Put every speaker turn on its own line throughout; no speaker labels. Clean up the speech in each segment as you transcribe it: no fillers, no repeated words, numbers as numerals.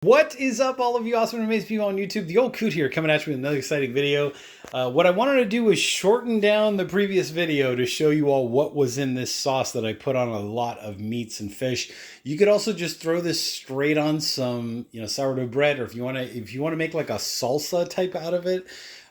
What is up, all of you awesome and amazing people on YouTube? The old Coot here, coming at you with another exciting video. What I wanted to do was shorten down the previous video to show you all what was in this sauce that I put on a lot of meats and fish. You could also just throw this straight on some, sourdough bread, or if you want to make like a salsa type out of it,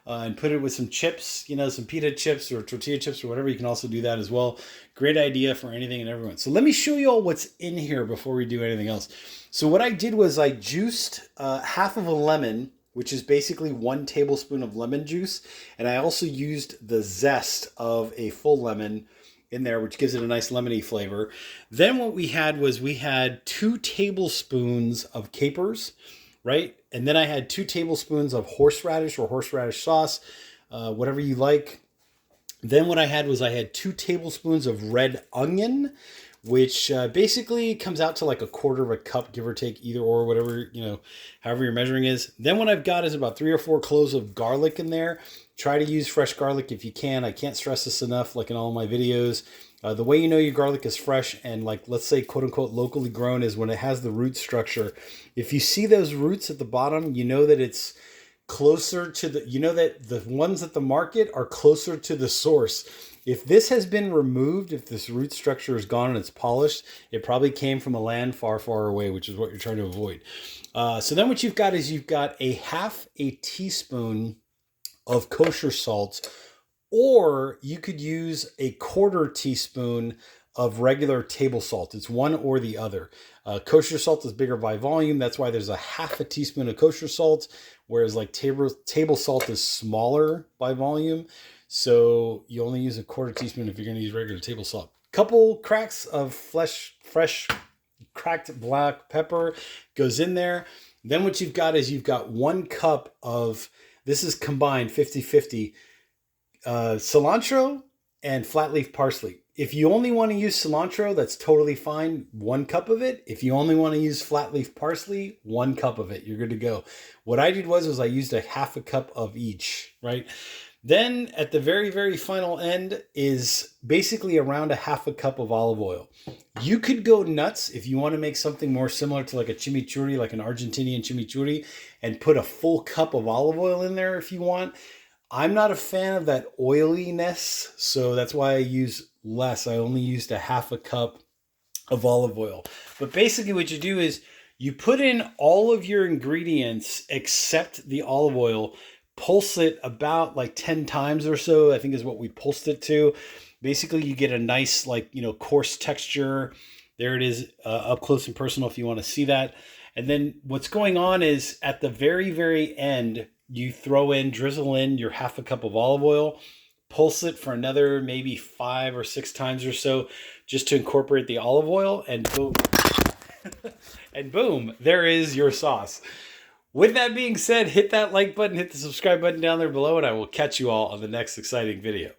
and put it with some chips, some pita chips or tortilla chips or whatever. You can also do that as well. Great idea for anything and everyone. So let me show you all what's in here before we do anything else. So what I did was I juiced half of a lemon, which is basically 1 tablespoon of lemon juice. And I also used the zest of a full lemon in there, which gives it a nice lemony flavor. Then what we had was 2 tablespoons of capers, right? And then I had 2 tablespoons of horseradish or horseradish sauce, whatever you like. Then what I had 2 tablespoons of red onion, which basically comes out to like 1/4 of a cup, give or take, either or, whatever, however your measuring is. Then what I've got is about 3 or 4 cloves of garlic in there. Try to use fresh garlic if you can. I can't stress this enough, like in all my videos. The way you know your garlic is fresh and, like, let's say quote unquote locally grown is when it has the root structure. If you see those roots at the bottom, you know that it's closer to that the ones at the market are closer to the source. If this has been removed, if this root structure is gone and it's polished, it probably came from a land far, far away, which is what you're trying to avoid. So then what you've got is you've got a half a teaspoon of kosher salt, or you could use a 1/4 teaspoon of regular table salt. It's one or the other. Kosher salt is bigger by volume. That's why there's a half a teaspoon of kosher salt, whereas like table salt is smaller by volume. So you only use a 1/4 teaspoon if you're going to use regular table salt. Couple cracks of fresh cracked black pepper goes in there. Then what you've got is 1 cup of, this is combined 50-50, cilantro and flat leaf parsley. If you only want to use cilantro, that's totally fine. 1 cup of it. If you only want to use flat leaf parsley, 1 cup of it. You're good to go. What I did was I used a half a cup of each, right? Then at the very, very final end is basically around a half a cup of olive oil. You could go nuts if you want to make something more similar to like a chimichurri, like an Argentinian chimichurri, and put a full cup of olive oil in there if you want. I'm not a fan of that oiliness, so that's why I use less. I only used a half a cup of olive oil. But basically what you do is you put in all of your ingredients except the olive oil, pulse it about like 10 times or so, I think is what we pulsed it to. Basically you get a nice coarse texture. There it is, up close and personal if you want to see that. And then what's going on is at the very, very end, you drizzle in your half a cup of olive oil, pulse it for another maybe 5 or 6 times or so, just to incorporate the olive oil, and boom. And boom, there is your sauce. With that being said, hit that like button, hit the subscribe button down there below, and I will catch you all on the next exciting video.